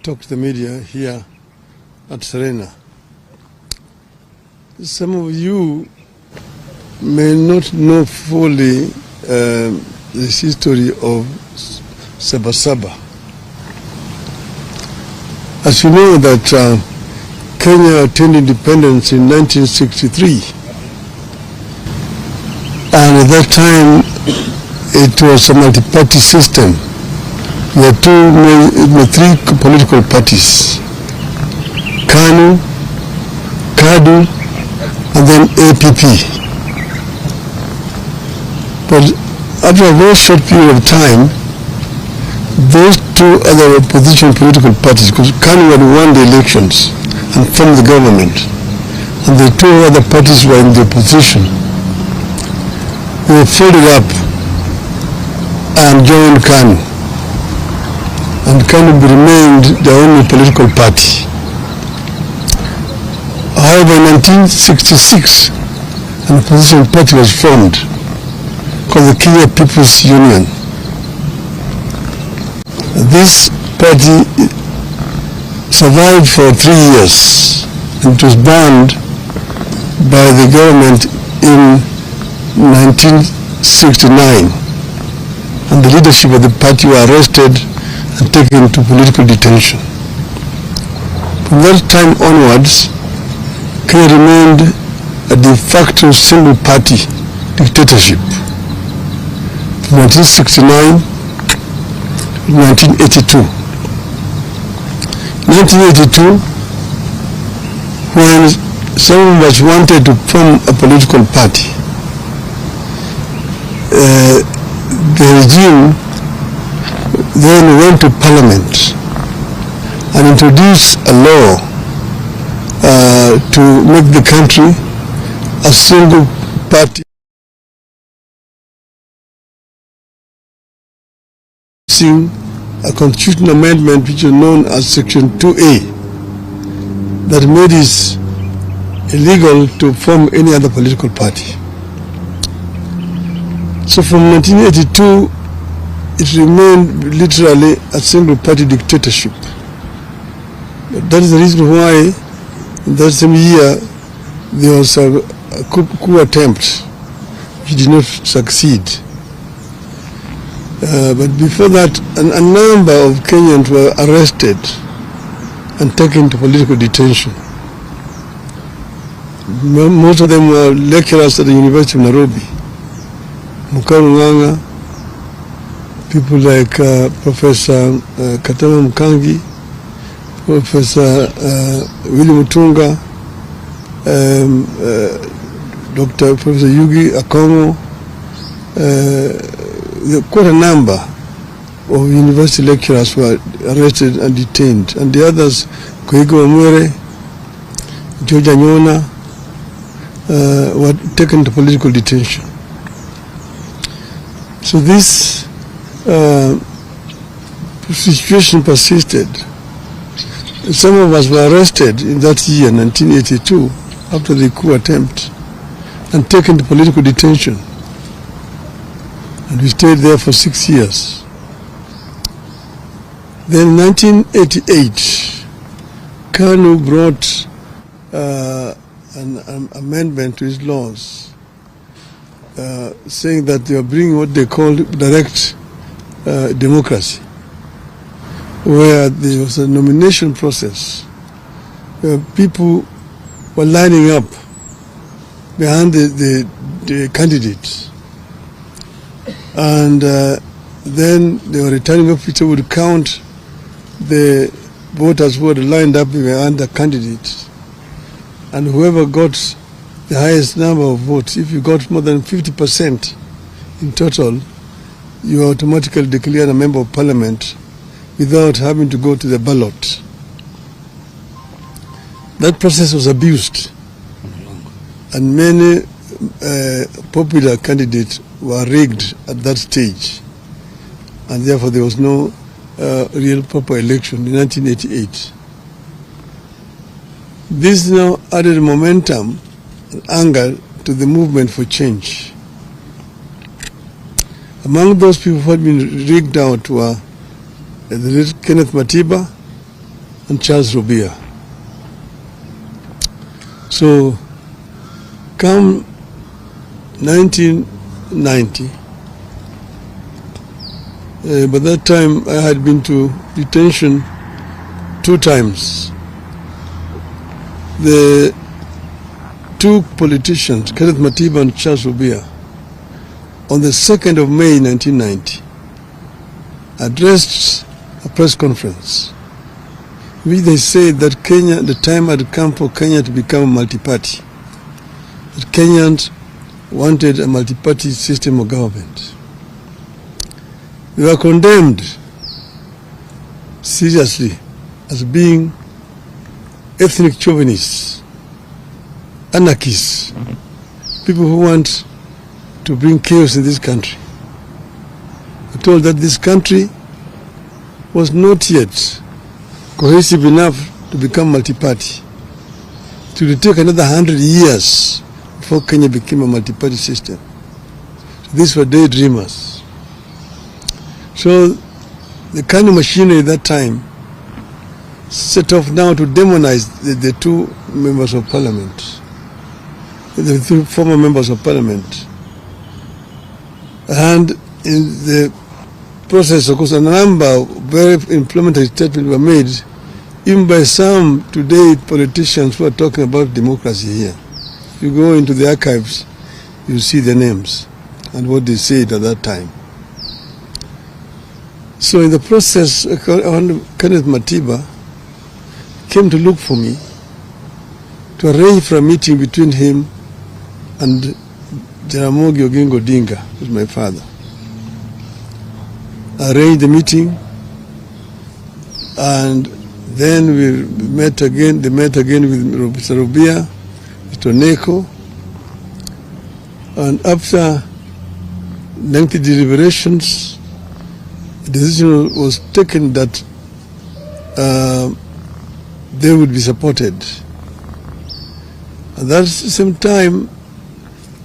talk to the media here at Serena. Some of you may not know fully the history of Saba Saba. As you know that Kenya attained independence in 1963, and at that time it was a multi-party system. There were three political parties: KANU, KADU, and then APP. But after a very short period of time, those two other opposition political parties, because KANU had won the elections and formed the government, and the two other parties were in the opposition, they folded up and joined KANU. And KANU remained the only political party. However, in 1966, an opposition party was formed called the Kenya People's Union. This party survived for 3 years and it was banned by the government in 1969. And the leadership of the party were arrested and taken to political detention. From that time onwards, Kenya remained a de facto single party dictatorship from 1969 to 1982. 1982, when some of us wanted to form a political party, the regime then went to Parliament and introduced a law to make the country a single party, a constitutional amendment which is known as Section 2A that made it illegal to form any other political party. So from 1982, it remained literally a single party dictatorship. But that is the reason why in that same year there was a coup attempt which did not succeed. But before that, a number of Kenyans were arrested and taken to political detention. Most of them were lecturers at the University of Nairobi. Mukarunganga, people like Professor Katama Mukangi, Professor Willy Mutunga, Dr. Professor Yugi Akongo, quite a number of university lecturers were arrested and detained, and the others, Koigo Amwere, George Anyona, were taken to political detention. So this situation persisted. Some of us were arrested in that year, 1982, after the coup attempt, and taken to political detention. And we stayed there for 6 years. Then in 1988, KANU brought an amendment to his laws, saying that they were bringing what they called direct democracy, where there was a nomination process where people were lining up behind the candidates, and then the returning officer would count the voters who had lined up behind the candidates, and whoever got the highest number of votes, if you got more than 50% in total, you are automatically declared a member of parliament without having to go to the ballot. That process was abused, and many popular candidates were rigged at that stage, and therefore there was no real proper election in 1988. This now added momentum and anger to the movement for change. Among those people who had been rigged out were the late Kenneth Matiba, and Charles Rubia. So, come 1990, by that time I had been to detention 2 times. The 2 politicians, Kenneth Matiba and Charles Rubia, on the 2nd of May 1990, addressed a press conference, which they said that Kenya, the time had come for Kenya to become a multi-party. That Kenyans wanted a multi-party system of government. They were condemned seriously as being ethnic chauvinists, anarchists, people who want to bring chaos in this country. They told that this country was not yet cohesive enough to become multi-party. It would take another 100 years before Kenya became a multi-party system. So these were daydreamers. So the kind of machinery at that time set off now to demonize the 2 members of parliament, the 2 former members of parliament. And in the process, of course, a number of very inflammatory statements were made, even by some today politicians who are talking about democracy here. If you go into the archives, you see the names and what they said at that time. So in the process, Kenneth Matiba came to look for me to arrange for a meeting between him and Jaramogi Oginga Odinga, who was my father. I arranged the meeting, and then we met again. They met again with Mr. Rubia, Mr. Neko, and after lengthy deliberations, the decision was taken that they would be supported. At that same time,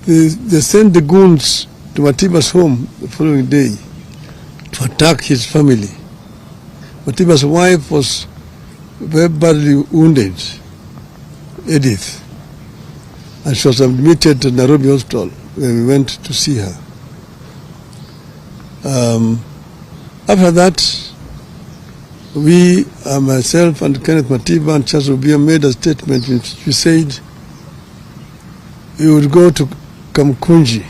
they sent the goons to Matiba's home the following day to attack his family. Matiba's wife was very badly wounded, Edith, and she was admitted to Nairobi Hospital where we went to see her. After that, we, myself and Kenneth Matiba and Charles Rubia made a statement in which we said we would go to Kamukunji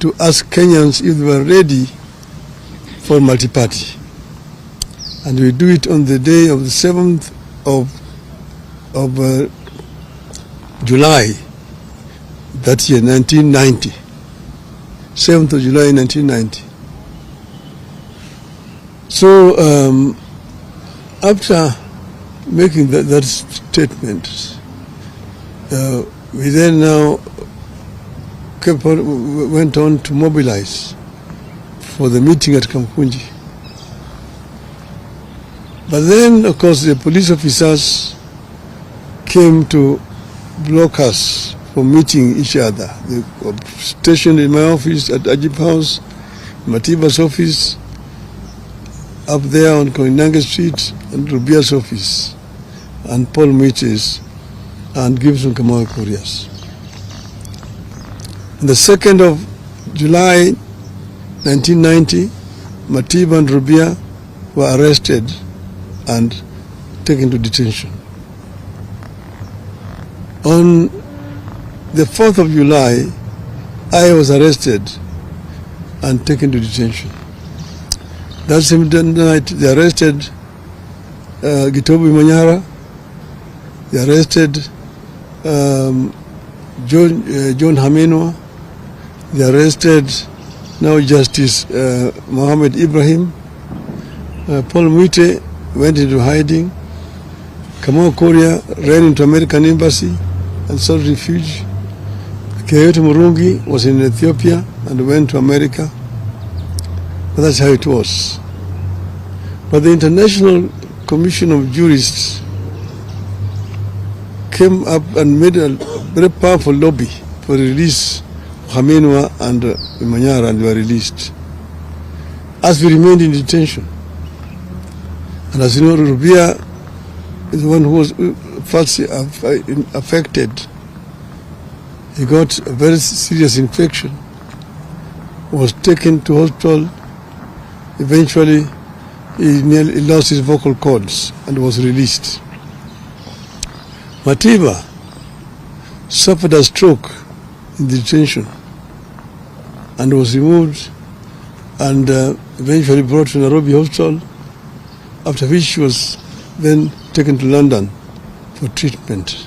to ask Kenyans if they were ready for multi-party. And we do it on the day of the 7th of July, that year, 1990. 7th of July, 1990. So after making that statement, we then now went on to mobilize for the meeting at Kamukunji. But then, of course, the police officers came to block us from meeting each other. They were stationed in my office at Ajib House, Matiba's office, up there on Koinange Street, and Rubia's office, and Paul Mwite's, and Gibson Kamau Korea's. On the 2nd of July 1990, Matiba and Rubia were arrested and taken to detention. On the 4th of July, I was arrested and taken to detention. That same night, they arrested Gitobu Manyara, they arrested John Hamenwa, they arrested now Justice Mohammed Ibrahim. Paul Mwite went into hiding. Kamau Korea ran into American embassy and sought refuge. Keyote Murungi was in Ethiopia and went to America. But that's how it was. But the International Commission of Jurists came up and made a very powerful lobby for the release of Hamenwa and Manyara, and they were released. As we remained in detention. And as you know, Rubia is the one who was first affected. He got a very serious infection, was taken to hospital. Eventually, he nearly lost his vocal cords and was released. Matiba suffered a stroke in detention and was removed and eventually brought to Nairobi Hospital, after which she was then taken to London for treatment.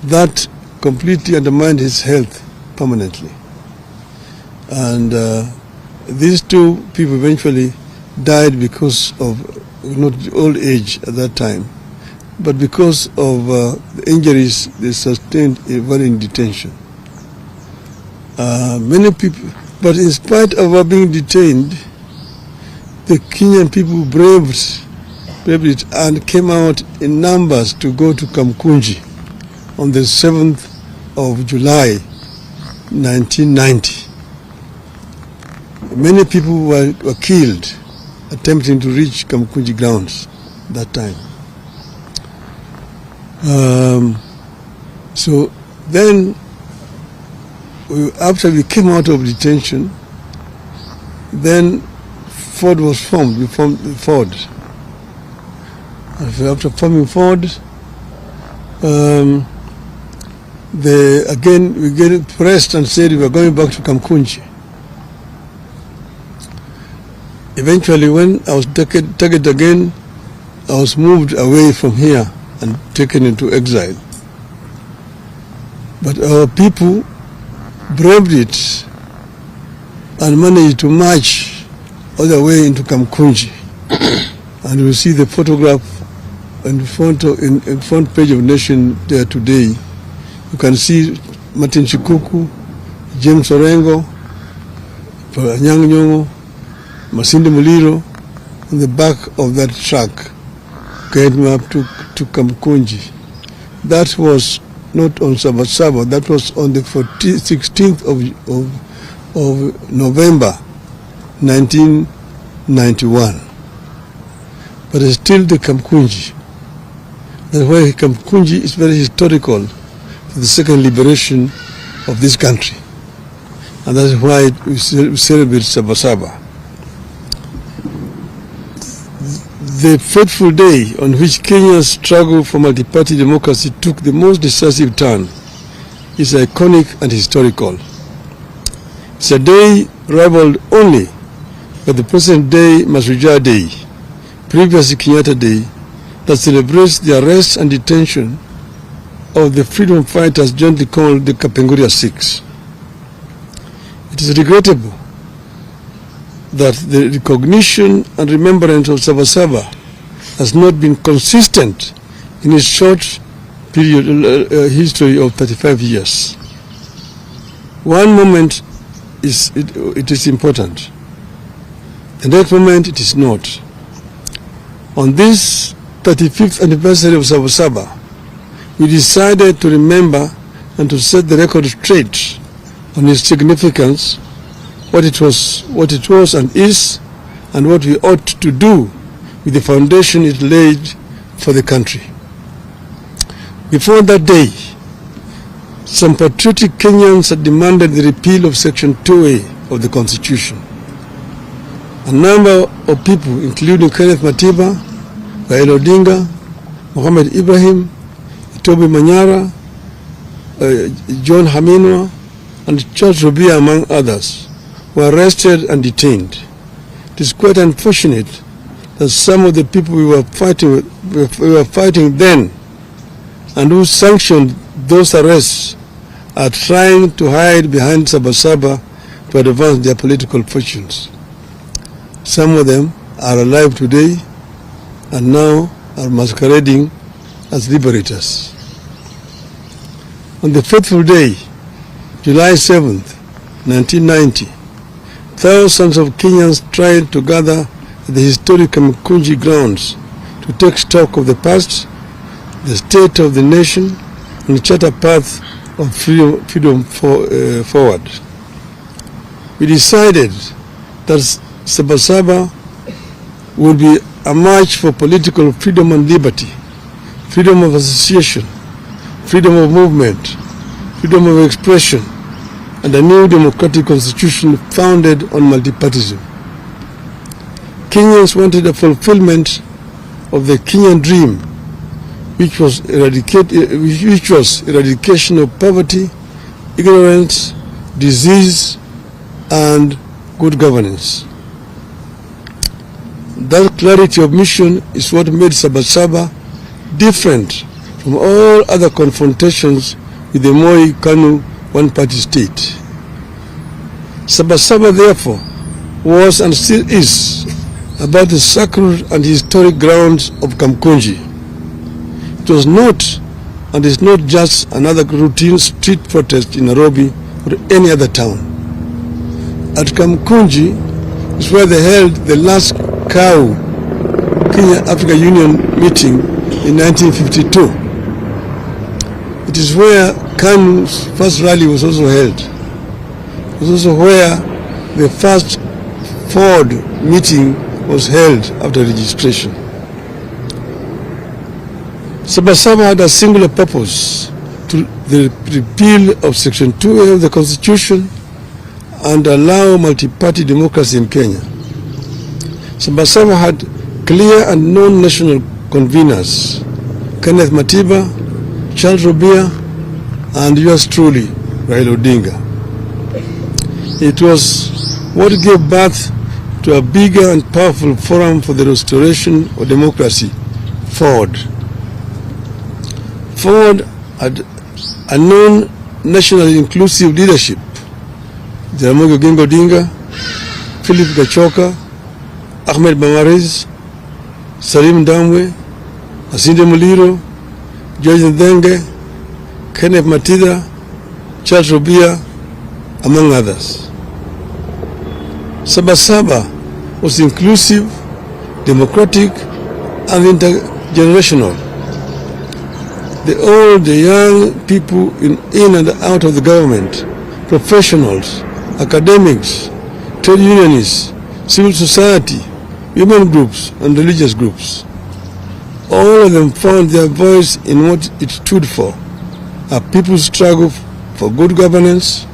That completely undermined his health permanently. And these two people eventually died because of not old age at that time, but because of the injuries they sustained while in detention. Many people, but in spite of our being detained, the Kenyan people braved it and came out in numbers to go to Kamukunji on the 7th of July 1990. Many people were killed attempting to reach Kamukunji grounds that time. So then, after we came out of detention, then Ford was formed. We formed Ford. After forming Ford, we get pressed and said we were going back to Kamukunji. Eventually, when I was targeted again, I was moved away from here and taken into exile. But our people braved it and managed to march all the way into Kamukunji. And you will see the photograph in front page of Nation there today. You can see Martin Shikuku, James Orengo, Anyang' Nyong'o, Masinde Muliro on the back of that truck getting up to Kamukunji. That was not on Saba Saba, that was on the 16th of November 1991. But it's still the Kamukunji. That's why Kamukunji is very historical for the second liberation of this country. And that's why we celebrate Saba Saba. The fateful day on which Kenya's struggle for multi-party democracy took the most decisive turn is iconic and historical. It's a day rivaled only by the present day Mashujaa Day, previously Kenyatta Day, that celebrates the arrest and detention of the freedom fighters jointly called the Kapenguria Six. It is regrettable that the recognition and remembrance of Saba Saba has not been consistent in its short period history of 35 years. One moment it is important. The next moment it is not. On this 35th anniversary of Saba Saba, we decided to remember and to set the record straight on its significance, what it was and is, and what we ought to do with the foundation it laid for the country. Before that day, some patriotic Kenyans had demanded the repeal of Section 2A of the Constitution. A number of people, including Kenneth Matiba, Raila Odinga, Mohamed Ibrahim, Toby Manyara, John Haminwa, and Charles Rubia, among others, were arrested and detained. It is quite unfortunate that some of the people we were fighting then and who sanctioned those arrests are trying to hide behind Saba Saba to advance their political fortunes. Some of them are alive today and now are masquerading as liberators. On the fateful day, July 7th, 1990, thousands of Kenyans tried to gather at the historic Kamukunji grounds to take stock of the past, the state of the nation, and chart a path of freedom forward. We decided that Saba Saba will be a march for political freedom and liberty, freedom of association, freedom of movement, freedom of expression, and a new democratic constitution founded on multi-partyism. Kenyans wanted a fulfillment of the Kenyan dream, which was eradication of poverty, ignorance, disease, and good governance. That clarity of mission is what made Saba Saba different from all other confrontations with the Moi Kanu one-party state. Saba Saba, therefore, was and still is about the sacred and historic grounds of Kamukunji. It was not and is not just another routine street protest in Nairobi or any other town. At Kamukunji is where they held the last KAU, Kenya Africa Union meeting in 1952. It is where Kanu's first rally was also held. It was also where the first Ford meeting was held after registration. Saba Saba had a singular purpose: to the repeal of Section 2A of the Constitution and allow multi-party democracy in Kenya. Saba Saba had clear and known national conveners: Kenneth Matiba, Charles Robia, and yours truly, Raila Odinga. It was what gave birth to a bigger and powerful forum for the restoration of democracy, Ford. Ford had a known nationally inclusive leadership: Jaramogi Oginga Odinga, Philip Gachoka, Ahmed Bamariz, Salim Damwe, Asinde Muliro, George Ndenge, Kenneth Matida, Charles Robia, among others. Saba Saba was inclusive, democratic, and intergenerational. The old, the young, people in and out of the government, professionals, academics, trade unionists, civil society, women groups, and religious groups. All of them found their voice in what it stood for: a people's struggle for good governance,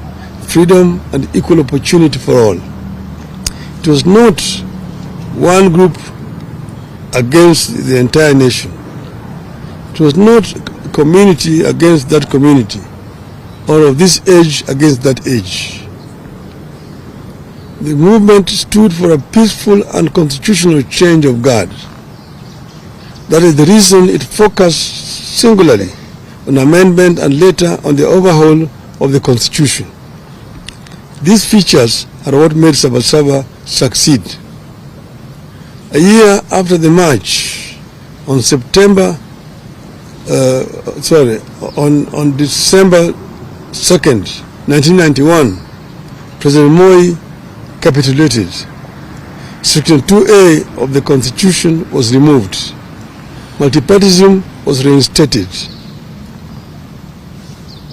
freedom, and equal opportunity for all. It was not one group against the entire nation. It was not community against that community, or of this age against that age. The movement stood for a peaceful and constitutional change of guard. That is the reason it focused singularly on amendment and later on the overhaul of the Constitution. These features are what made Saba Saba succeed. A year after the march, on December 2nd, 1991, President Moi capitulated. Section 2A of the Constitution was removed. Multi-partyism was reinstated.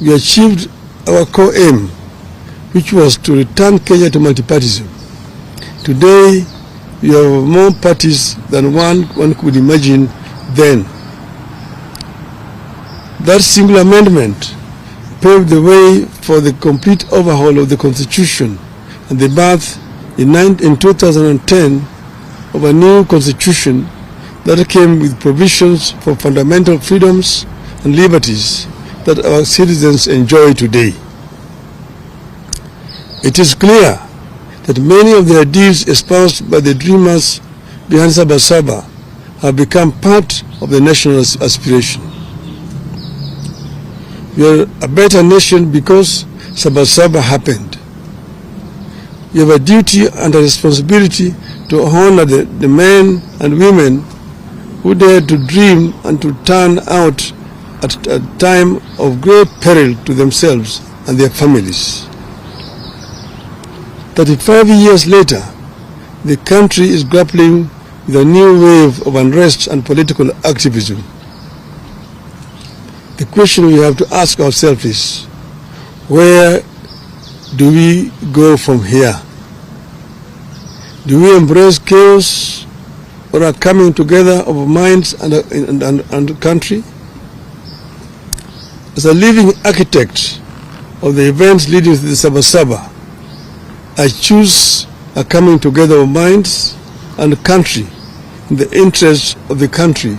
We achieved our core aim, which was to return Kenya to multi-partyism. Today, we have more parties than one could imagine then. That single amendment paved the way for the complete overhaul of the Constitution and the birth in 2010 of a new Constitution that came with provisions for fundamental freedoms and liberties that our citizens enjoy today. It is clear that many of the ideals espoused by the dreamers behind Saba Saba have become part of the national aspiration. We are a better nation because Saba Saba happened. We have a duty and a responsibility to honor the men and women who dared to dream and to turn out at a time of great peril to themselves and their families. 35 years later, the country is grappling with a new wave of unrest and political activism. The question we have to ask ourselves is, where do we go from here? Do we embrace chaos or a coming together of minds and country. As a living architect of the events leading to the Saba Saba, I choose a coming together of minds and country in the interest of the country.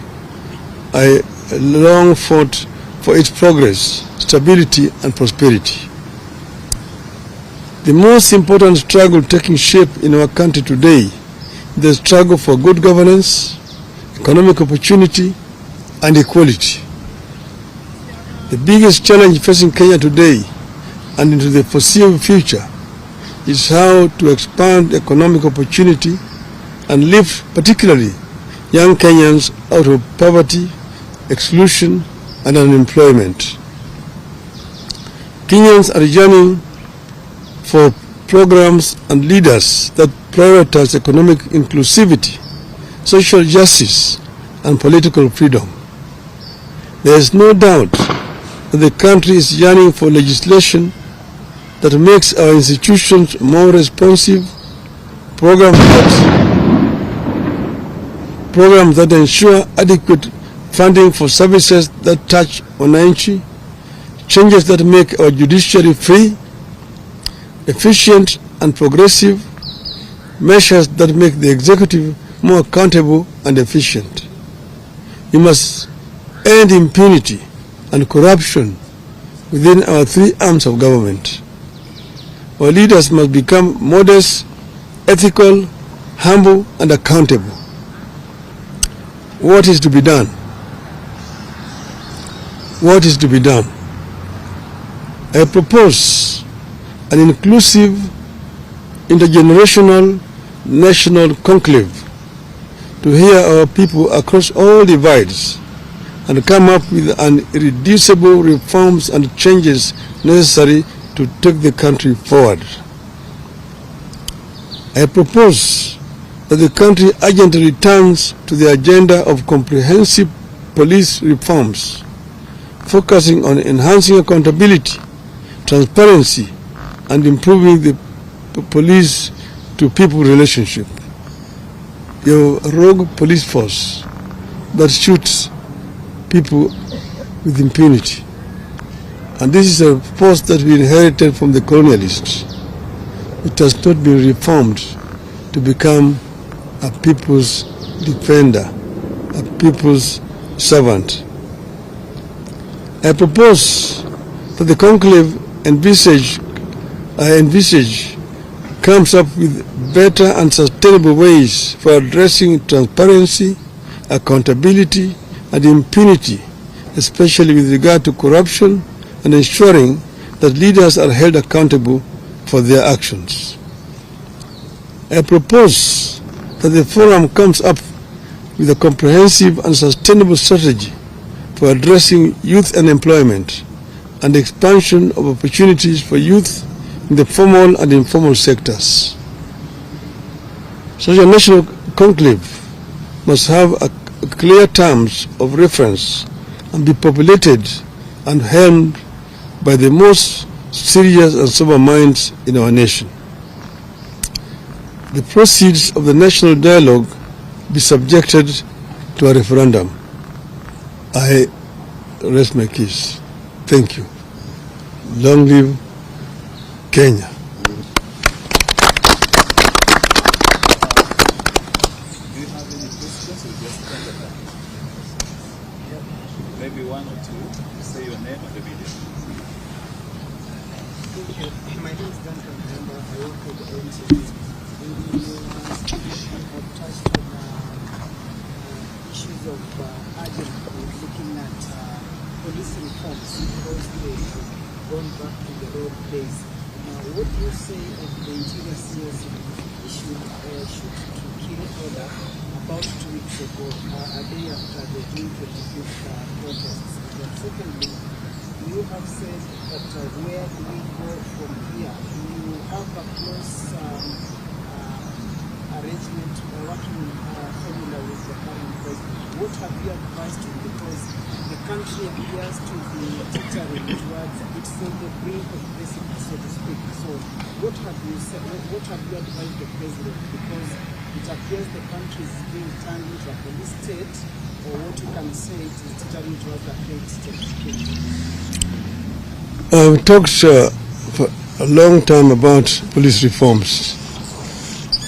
I long fought for its progress, stability and prosperity. The most important struggle taking shape in our country today is the struggle for good governance, economic opportunity and equality. The biggest challenge facing Kenya today and into the foreseeable future is how to expand economic opportunity and lift particularly young Kenyans out of poverty, exclusion and unemployment. Kenyans are yearning for programs and leaders that prioritize economic inclusivity, social justice and political freedom. There is no doubt that the country is yearning for legislation that makes our institutions more responsive, programs that ensure adequate funding for services that touch wananchi, changes that make our judiciary free, efficient and progressive, measures that make the executive more accountable and efficient. We must end impunity and corruption within our three arms of government. Our leaders must become modest, ethical, humble and accountable. What is to be done? What is to be done? I propose an inclusive, intergenerational, national conclave to hear our people across all divides and come up with irreducible reforms and changes necessary to take the country forward. I propose that the country urgently returns to the agenda of comprehensive police reforms, focusing on enhancing accountability, transparency, and improving the police to people relationship. Your rogue police force that shoots people with impunity. And this is a force that we inherited from the colonialists. It has not been reformed to become a people's defender, a people's servant. I propose that the conclave I envisage comes up with better and sustainable ways for addressing transparency, accountability and impunity, especially with regard to corruption and ensuring that leaders are held accountable for their actions. I propose that the forum comes up with a comprehensive and sustainable strategy for addressing youth unemployment and expansion of opportunities for youth in the formal and informal sectors. Such a national conclave must have clear terms of reference and be populated and helmed by the most serious and sober minds in our nation. The proceeds of the national dialogue be subjected to a referendum. I rest my case. Thank you. Long live Kenya. Do you have any questions or just maybe one or two? Say your name and the video. My name is Duncan Remember. I work with the Detentions. You have touched on issues of urgent looking at police reforms because they have gone back to the old days. What do you say of the interior CS issued to kill order about 2 weeks ago, a day after the June 25th protests? And secondly, you have said that where do we go from here? You have a close arrangement or working formula with the current president. What have you advised him? Because the country appears to be teetering towards its on the brink of precipice, so to speak. So what have you said? What have you advised the president? Because it appears the country is being turned into a police state, or what you can say it is turning towards a failed state. I've talked for a long time about police reforms.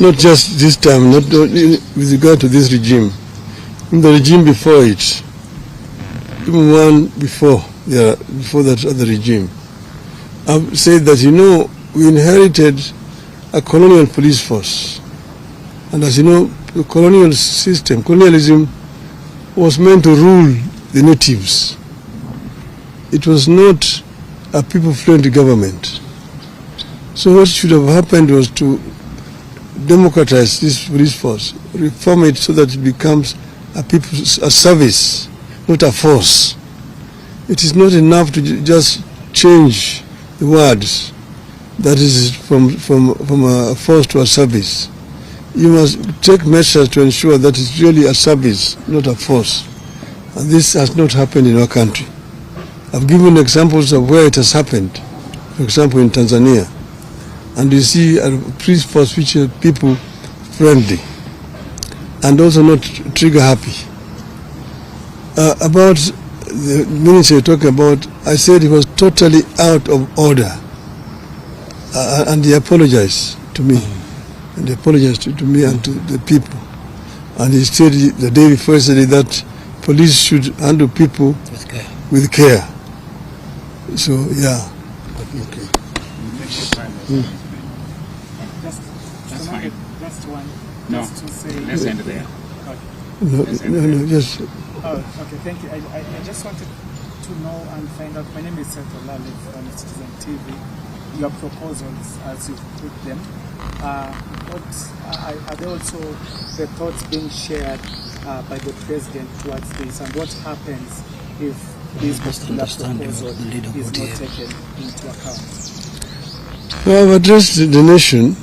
Not just this time, not with regard to this regime. In the regime before it, even one before that other regime. I've said that, we inherited a colonial police force. And as you know, the colonial system, colonialism, was meant to rule the natives. It was not a people-friendly government. So what should have happened was to democratize this police force, reform it so that it becomes a service, not a force. It is not enough to just change the words. That is from a force to a service. You must take measures to ensure that it's really a service, not a force. And this has not happened in our country. I've given examples of where it has happened. For example, in Tanzania. And you see a police force which are people friendly and also not trigger happy. About the minister you're talking about, I said it was totally out of order. And he apologized to me. And he apologized to me and to the people. And he said the day before yesterday that police should handle people with care. So, yeah. Okay. That's fine. Just one. No, Just to say. let's end there. No, just... Oh, okay, thank you. I just wanted to know and find out. My name is Seth Olale from Citizen TV. Your proposals, as you put them, are there also the thoughts being shared by the president towards this, and what happens if this particular proposal is not taken into account? Well, I've addressed the nation,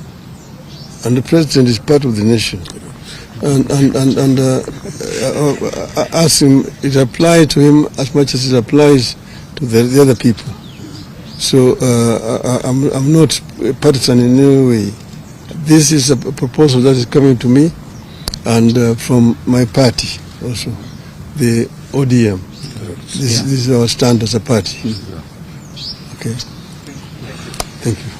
and the president is part of the nation. And ask him, it applies to him as much as it applies to the other people. So I'm not partisan in any way. This is a proposal that is coming to me and from my party also, the ODM. This is our stand as a party. Okay. Thank you.